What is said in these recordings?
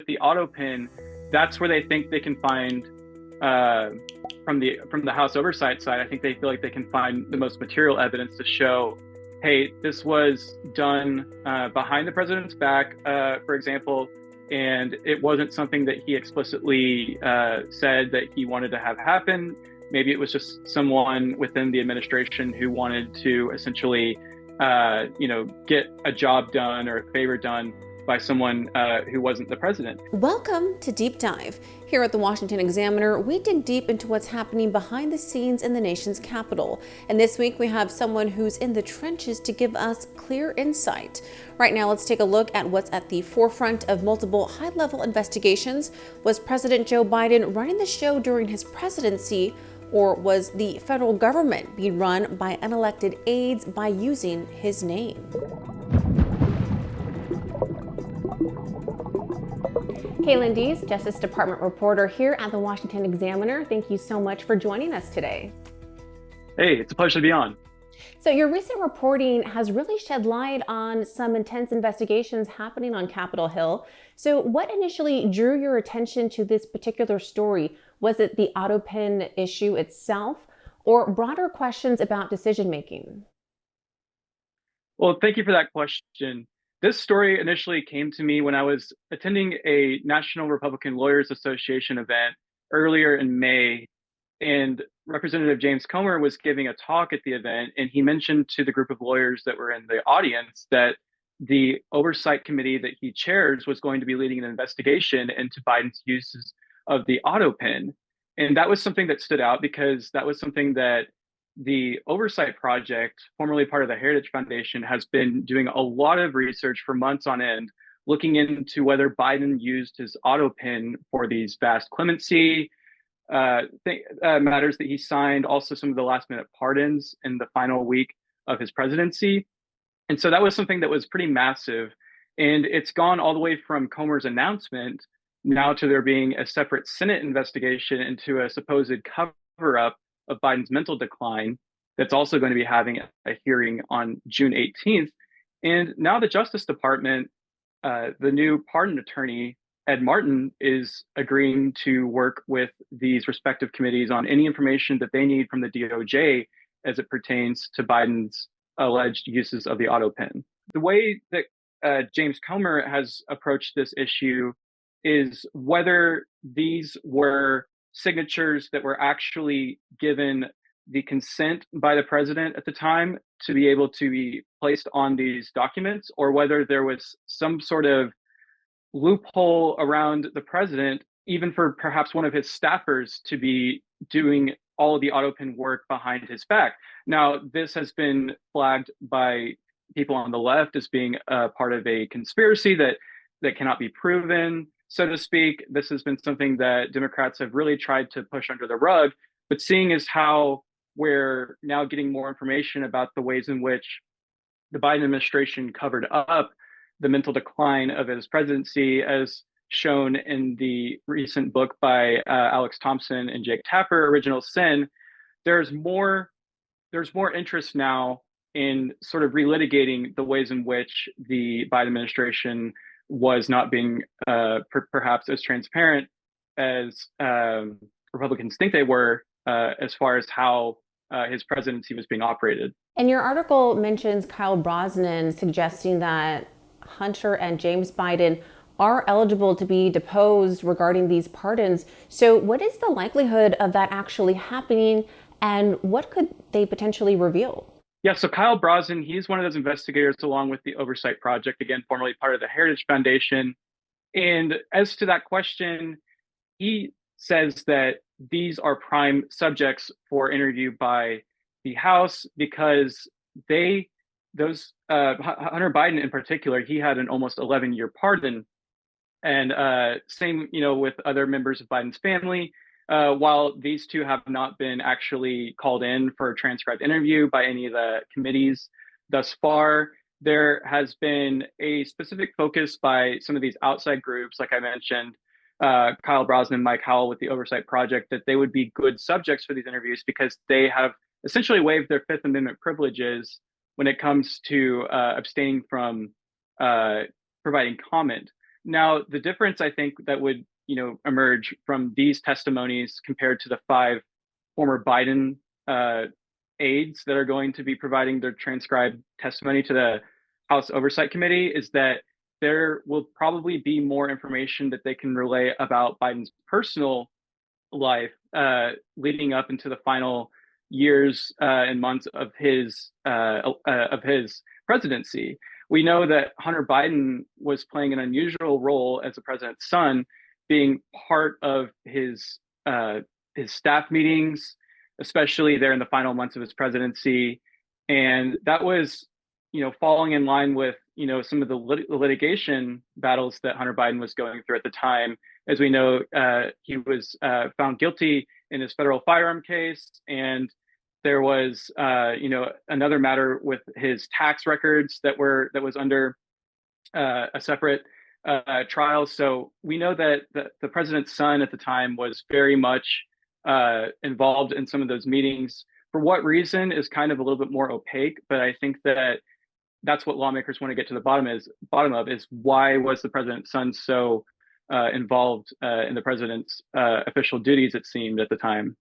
the auto pin, that's where they think they can find from the House Oversight side. I think they feel like they can find the most material evidence to show, hey, this was done behind the president's back, for example, and it wasn't something that he explicitly said that he wanted to have happen. Maybe it was just someone within the administration who wanted to essentially, get a job done or a favor done by someone who wasn't the president. Welcome to Deep Dive. Here at the Washington Examiner, we dig deep into what's happening behind the scenes in the nation's capital. And this week we have someone who's in the trenches to give us clear insight. Right now, let's take a look at what's at the forefront of multiple high-level investigations. Was President Joe Biden running the show during his presidency, or was the federal government being run by unelected aides by using his name? Kaelan Deese, Justice Department reporter here at the Washington Examiner. Thank you so much for joining us today. Hey, it's a pleasure to be on. So your recent reporting has really shed light on some intense investigations happening on Capitol Hill. So what initially drew your attention to this particular story? Was it the auto pin issue itself, or broader questions about decision making? Well, thank you for that question. This story initially came to me when I was attending a National Republican Lawyers Association event earlier in May, and Representative James Comer was giving a talk at the event, and he mentioned to the group of lawyers that were in the audience that the oversight committee that he chairs was going to be leading an investigation into Biden's uses of the auto pin. And that was something that stood out because that was something that the Oversight Project, formerly part of the Heritage Foundation, has been doing a lot of research for months on end, looking into whether Biden used his auto pin for these vast clemency matters that he signed, also some of the last minute pardons in the final week of his presidency. And so that was something that was pretty massive. And it's gone all the way from Comer's announcement now to there being a separate Senate investigation into a supposed cover up of Biden's mental decline that's also going to be having a hearing on June 18th. And now the Justice Department, the new pardon attorney, Ed Martin, is agreeing to work with these respective committees on any information that they need from the DOJ as it pertains to Biden's alleged uses of the auto pin. The way that James Comer has approached this issue is whether these were signatures that were actually given the consent by the president at the time to be able to be placed on these documents, or whether there was some sort of loophole around the president, even for perhaps one of his staffers to be doing all of the auto pin work behind his back. Now, this has been flagged by people on the left as being part of a conspiracy that cannot be proven, so to speak. This has been something that Democrats have really tried to push under the rug, but seeing as how we're now getting more information about the ways in which the Biden administration covered up the mental decline of his presidency, as shown in the recent book by Alex Thompson and Jake Tapper, Original Sin, there's more interest now in sort of relitigating the ways in which the Biden administration was not being perhaps as transparent as Republicans think they were as far as how his presidency was being operated. And your article mentions Kyle Brosnan suggesting that Hunter and James Biden are eligible to be deposed regarding these pardons. So what is the likelihood of that actually happening, and what could they potentially reveal? Yeah, so Kyle Brosnan, he's one of those investigators along with the Oversight Project, again, formerly part of the Heritage Foundation. And as to that question, he says that these are prime subjects for interview by the House because Hunter Biden in particular, he had an almost 11-year pardon. And same, with other members of Biden's family. While these two have not been actually called in for a transcribed interview by any of the committees thus far, there has been a specific focus by some of these outside groups, like I mentioned, Kyle Brosnan, Mike Howell with the Oversight Project, that they would be good subjects for these interviews because they have essentially waived their Fifth Amendment privileges when it comes to abstaining from providing comment. Now, the difference I think that would, emerge from these testimonies compared to the five former Biden uh, aides that are going to be providing their transcribed testimony to the House Oversight Committee is that there will probably be more information that they can relay about Biden's personal life leading up into the final years and months of his presidency. We know that Hunter Biden was playing an unusual role as the president's son, being part of his staff meetings, especially there in the final months of his presidency, and that was, falling in line with some of the litigation battles that Hunter Biden was going through at the time. As we know, he was found guilty in his federal firearm case, and there was, another matter with his tax records that was under a separate trial. So we know that the president's son at the time was very much involved in some of those meetings. For what reason is kind of a little bit more opaque, but I think that that's what lawmakers want to get to the bottom of is why was the president's son so involved in the president's official duties, it seemed at the time.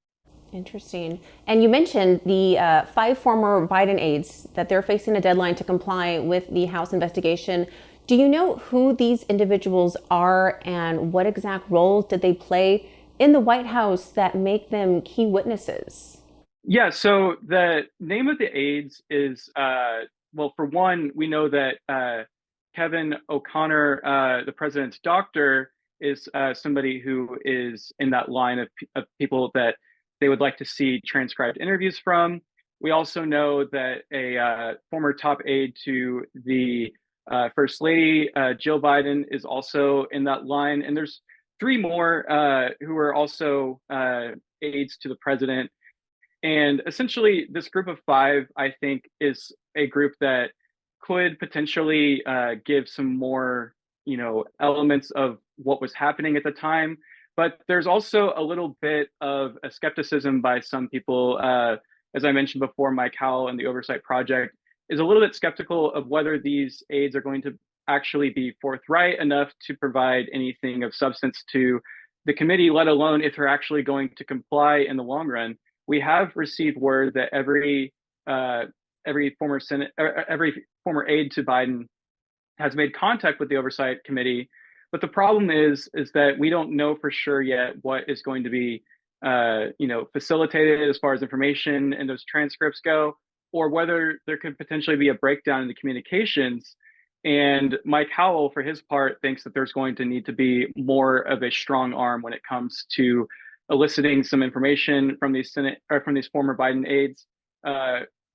Interesting. And you mentioned the five former Biden aides that they're facing a deadline to comply with the House investigation. Do you know who these individuals are and what exact roles did they play in the White House that make them key witnesses? Yeah, so the name of the aides is, well, for one, we know that Kevin O'Connor, the president's doctor, is somebody who is in that line of people that they would like to see transcribed interviews from. We also know that a former top aide to the First Lady, Jill Biden, is also in that line. And there's three more who are also aides to the president. And essentially, this group of five, I think, is a group that could potentially give some more, elements of what was happening at the time. But there's also a little bit of a skepticism by some people. As I mentioned before, Mike Howell and the Oversight Project is a little bit skeptical of whether these aides are going to actually be forthright enough to provide anything of substance to the committee, let alone if they're actually going to comply in the long run. We have received word that every former every former aide to Biden has made contact with the Oversight Committee, but the problem is that we don't know for sure yet what is going to be facilitated as far as information and those transcripts go, or whether there could potentially be a breakdown in the communications. And Mike Howell, for his part, thinks that there's going to need to be more of a strong arm when it comes to eliciting some information from these Senate or from these former Biden aides.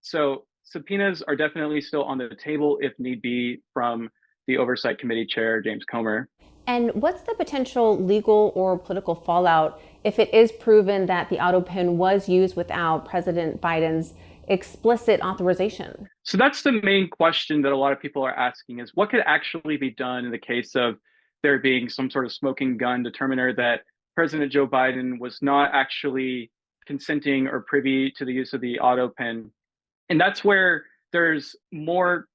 So subpoenas are definitely still on the table if need be from the Oversight Committee Chair, James Comer. And what's the potential legal or political fallout if it is proven that the auto pin was used without President Biden's explicit authorization? So that's the main question that a lot of people are asking is what could actually be done in the case of there being some sort of smoking gun determiner that President Joe Biden was not actually consenting or privy to the use of the auto pin. And that's where there's more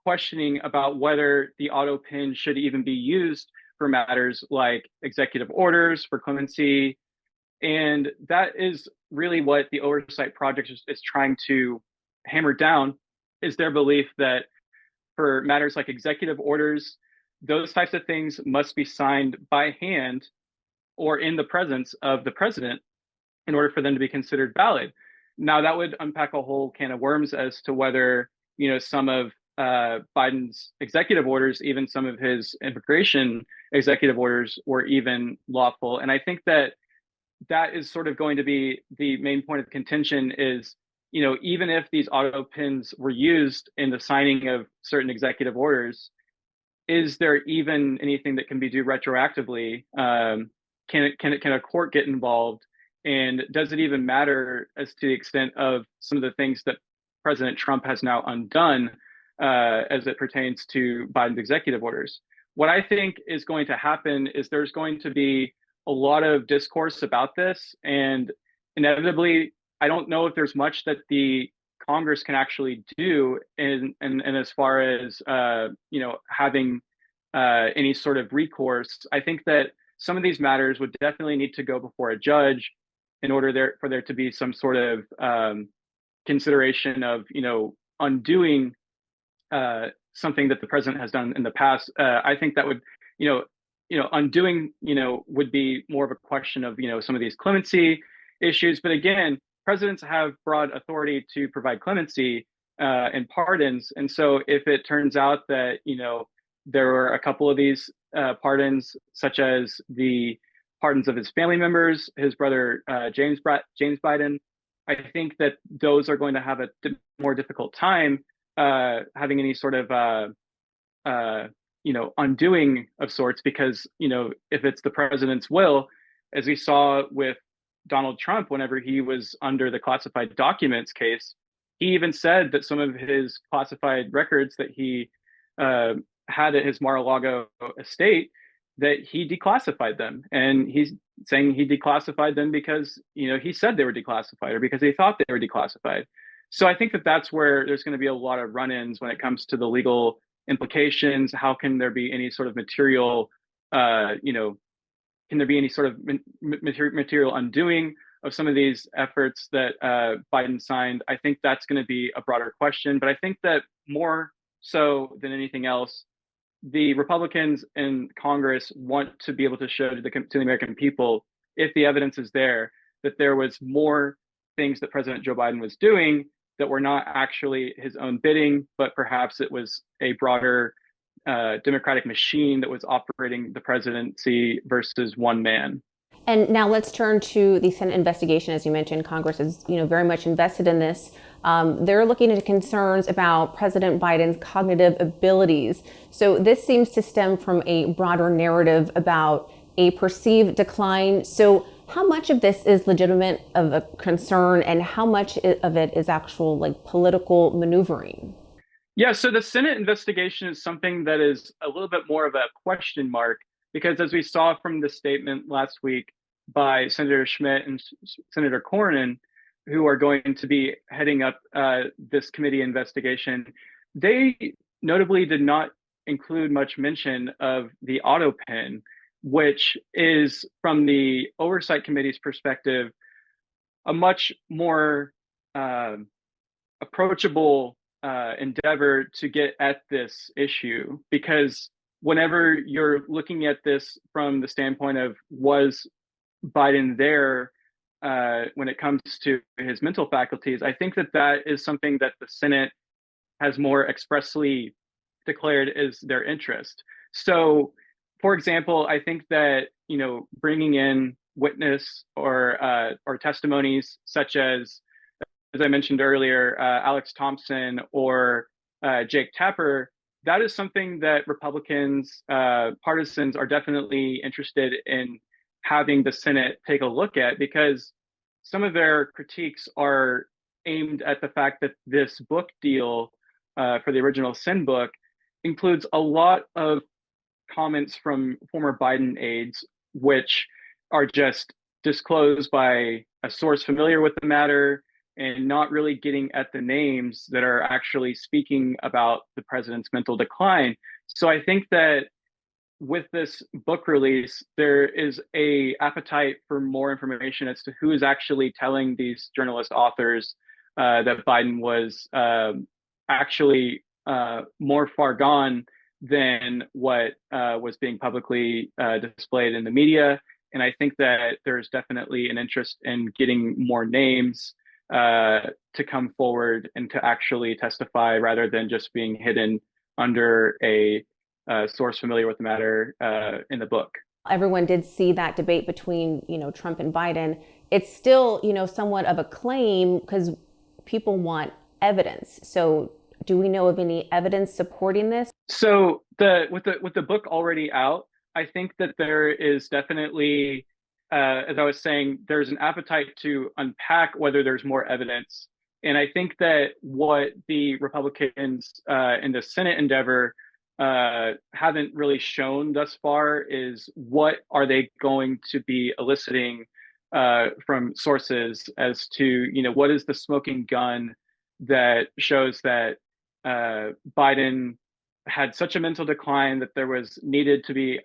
questioning about whether the auto pin should even be used for matters like executive orders for clemency. And that is really what the Oversight Project is trying to hammer down is their belief that for matters like executive orders, those types of things must be signed by hand or in the presence of the president in order for them to be considered valid. Now, that would unpack a whole can of worms as to whether, some of Biden's executive orders, even some of his immigration executive orders, were even lawful. And I think that that is sort of going to be the main point of contention is, even if these auto pins were used in the signing of certain executive orders, is there even anything that can be done retroactively? Can a court get involved? And does it even matter as to the extent of some of the things that President Trump has now undone as it pertains to Biden's executive orders? What I think is going to happen is there's going to be a lot of discourse about this, and inevitably, I don't know if there's much that the Congress can actually do in as far as having any sort of recourse. I think that some of these matters would definitely need to go before a judge in order for there to be some sort of consideration of undoing something that the president has done in the past. I think that would you know undoing would be more of a question of some of these clemency issues. But again, presidents have broad authority to provide clemency and pardons, and so if it turns out that there were a couple of these pardons, such as the pardons of his family members, his brother James Biden, I think that those are going to have a more difficult time having any sort of undoing of sorts, because if it's the president's will, as we saw with Donald Trump whenever he was under the classified documents case, he even said that some of his classified records that he had at his Mar-a-Lago estate, that he declassified them, and he's saying he declassified them because he said they were declassified or because he thought they were declassified. So I think that that's where there's going to be a lot of run-ins when it comes to the legal implications. How can there be any sort of material, can there be any sort of material undoing of some of these efforts that Biden signed? I think that's going to be a broader question. But I think that more so than anything else, the Republicans in Congress want to be able to show to the American people, if the evidence is there, that there was more things that President Joe Biden was doing that were not actually his own bidding, but perhaps it was a broader democratic machine that was operating the presidency versus one man. And now let's turn to the Senate investigation. As you mentioned, Congress is, very much invested in this. They're looking into concerns about President Biden's cognitive abilities. So this seems to stem from a broader narrative about a perceived decline. So how much of this is legitimate of a concern, and how much of it is actual political maneuvering? Yeah, so the Senate investigation is something that is a little bit more of a question mark, because as we saw from the statement last week by Senator Schmidt and Senator Cornyn, who are going to be heading up this committee investigation, they notably did not include much mention of the auto pen, which is, from the Oversight Committee's perspective, a much more approachable endeavor to get at this issue. Because whenever you're looking at this from the standpoint of, was Biden there when it comes to his mental faculties, I think that that is something that the Senate has more expressly declared is their interest. So, for example, I think that bringing in witness or testimonies such as I mentioned earlier, Alex Thompson or Jake Tapper, that is something that Republicans, partisans, are definitely interested in having the Senate take a look at, because some of their critiques are aimed at the fact that this book deal for the original Sin book includes a lot of comments from former Biden aides, which are just disclosed by a source familiar with the matter and not really getting at the names that are actually speaking about the president's mental decline. So I think that with this book release, there is a appetite for more information as to who is actually telling these journalist authors that Biden was actually more far gone than what was being publicly displayed in the media. And I think that there's definitely an interest in getting more names to come forward and to actually testify, rather than just being hidden under a source familiar with the matter in the book. Everyone did see that debate between, Trump and Biden. It's still, somewhat of a claim because people want evidence. So do we know of any evidence supporting this? So with the book already out, I think that there is definitely, as I was saying, there's an appetite to unpack whether there's more evidence. And I think that what the Republicans in the Senate endeavor haven't really shown thus far is what are they going to be eliciting from sources as to, what is the smoking gun that shows that Biden had such a mental decline that there was needed to be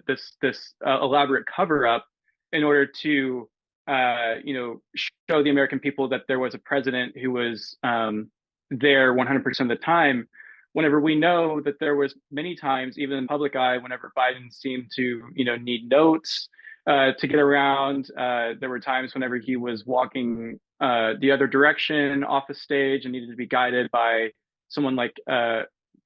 this elaborate cover up in order to show the American people that there was a president who was there 100% of the time. Whenever we know that there was many times, even in the public eye, whenever Biden seemed to need notes to get around, there were times whenever he was walking the other direction off the stage and needed to be guided by someone like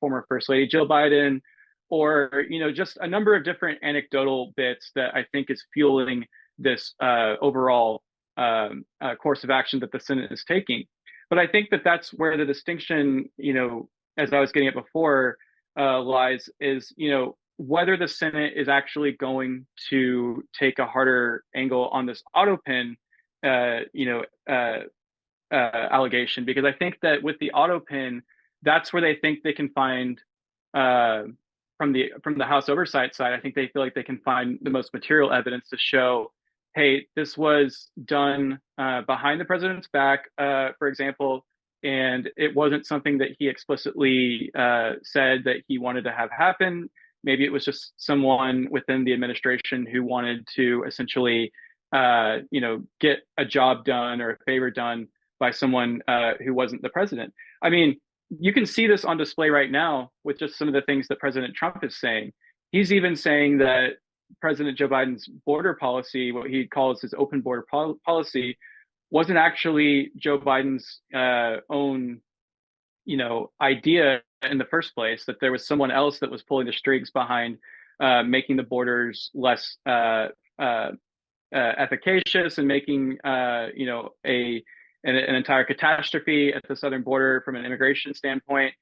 former First Lady Jill Biden, or just a number of different anecdotal bits that I think is fueling this overall course of action that the Senate is taking. But I think that that's where the distinction, as I was getting at before, lies is, whether the Senate is actually going to take a harder angle on this auto pin, allegation, because I think that with the auto pin, that's where they think they can find uh, from the House oversight side. I think they feel like they can find the most material evidence to show, hey, this was done behind the president's back, for example, and it wasn't something that he explicitly said that he wanted to have happen. Maybe it was just someone within the administration who wanted to essentially, get a job done or a favor done by someone who wasn't the president. I mean, you can see this on display right now with just some of the things that President Trump is saying. He's even saying that President Joe Biden's border policy, what he calls his open border policy, wasn't actually Joe Biden's own, idea in the first place. That there was someone else that was pulling the strings behind making the borders less efficacious and making an entire catastrophe at the southern border from an immigration standpoint.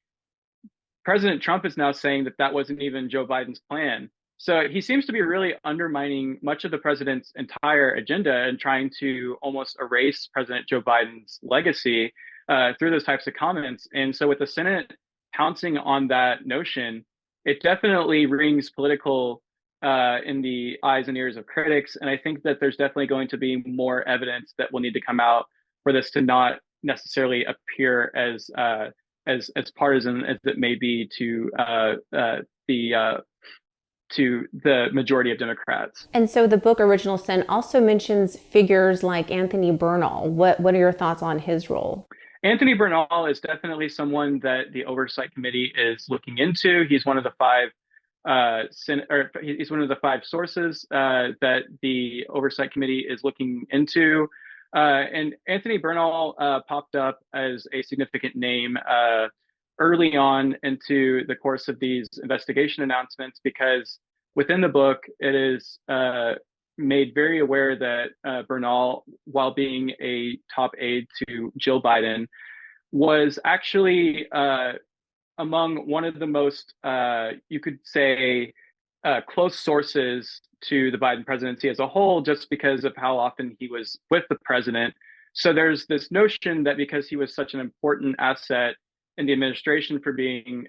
President Trump is now saying that that wasn't even Joe Biden's plan. So he seems to be really undermining much of the president's entire agenda and trying to almost erase President Joe Biden's legacy through those types of comments. And so with the Senate pouncing on that notion, it definitely rings political in the eyes and ears of critics. And I think that there's definitely going to be more evidence that will need to come out for this to not necessarily appear as partisan as it may be to the majority of Democrats. And so the book Original Sin also mentions figures like Anthony Bernal. What are your thoughts on his role? Anthony Bernal is definitely someone that the Oversight Committee is looking into. He's one of the five he's one of the five sources that the Oversight Committee is looking into. And Anthony Bernal popped up as a significant name early on into the course of these investigation announcements, because within the book, it is made very aware that Bernal, while being a top aide to Jill Biden, was actually among one of the most, you could say, close sources to the Biden presidency as a whole, just because of how often he was with the president. So there's this notion that because he was such an important asset in the administration for being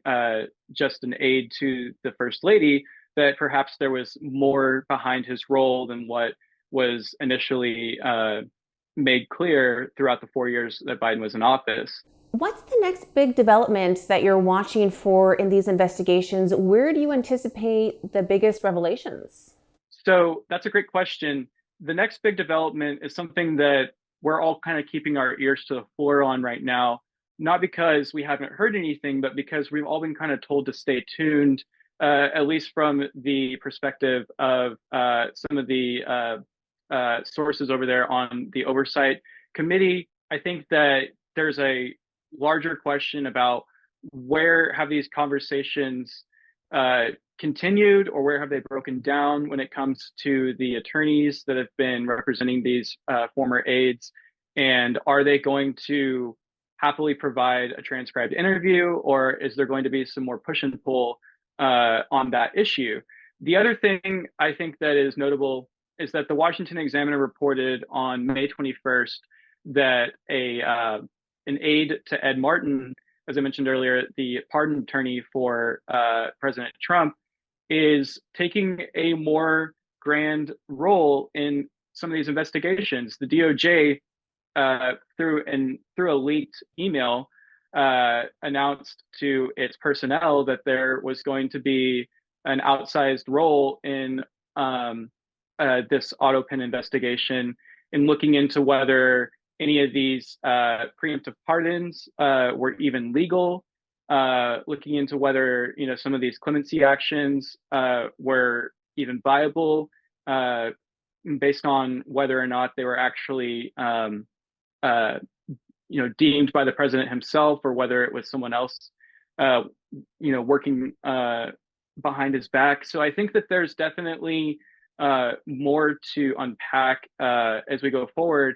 just an aide to the first lady, that perhaps there was more behind his role than what was initially made clear throughout the 4 years that Biden was in office. What's the next big development that you're watching for in these investigations? Where do you anticipate the biggest revelations? So that's a great question. The next big development is something that we're all kind of keeping our ears to the floor on right now, not because we haven't heard anything, but because we've all been kind of told to stay tuned, at least from the perspective of some of the sources over there on the Oversight Committee. I think that there's a larger question about where have these conversations continued, or where have they broken down when it comes to the attorneys that have been representing these former aides, and are they going to happily provide a transcribed interview, or is there going to be some more push and pull on that issue? The other thing I think that is notable is that the Washington Examiner reported on May 21st that an aide to Ed Martin, as I mentioned earlier, the pardon attorney for President Trump, is taking a more grand role in some of these investigations. The DOJ, through a leaked email, announced to its personnel that there was going to be an outsized role in this auto pin investigation in looking into whether any of these preemptive pardons were even legal, looking into whether some of these clemency actions were even viable, based on whether or not they were actually uh, deemed by the president himself, or whether it was someone else, uh, working behind his back. So I think that there's definitely more to unpack as we go forward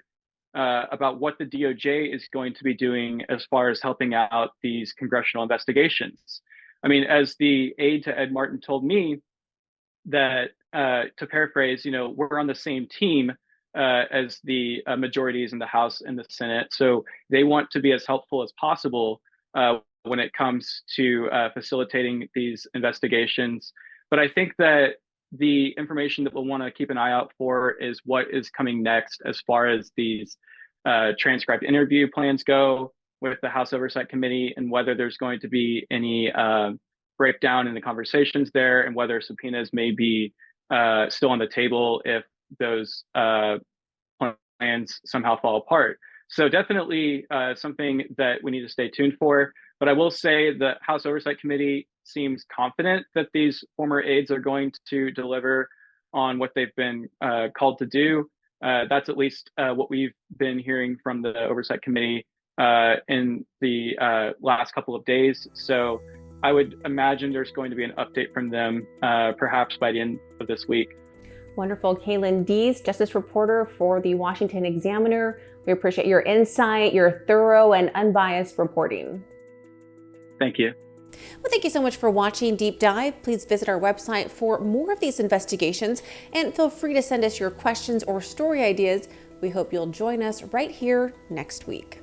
about what the DOJ is going to be doing as far as helping out these congressional investigations. I mean, as the aide to Ed Martin told me, that to paraphrase, we're on the same team as the majorities in the House and the Senate. So they want to be as helpful as possible when it comes to facilitating these investigations. But I think that the information that we'll want to keep an eye out for is what is coming next as far as these transcribed interview plans go with the House Oversight Committee, and whether there's going to be any breakdown in the conversations there, and whether subpoenas may be still on the table if those plans somehow fall apart. So definitely something that we need to stay tuned for. But I will say the House Oversight Committee seems confident that these former aides are going to deliver on what they've been called to do. That's at least what we've been hearing from the Oversight Committee in the last couple of days. So I would imagine there's going to be an update from them perhaps by the end of this week. Wonderful. Kaelan Deese, justice reporter for the Washington Examiner. We appreciate your insight, your thorough and unbiased reporting. Thank you. Well, thank you so much for watching Deep Dive. Please visit our website for more of these investigations, and feel free to send us your questions or story ideas. We hope you'll join us right here next week.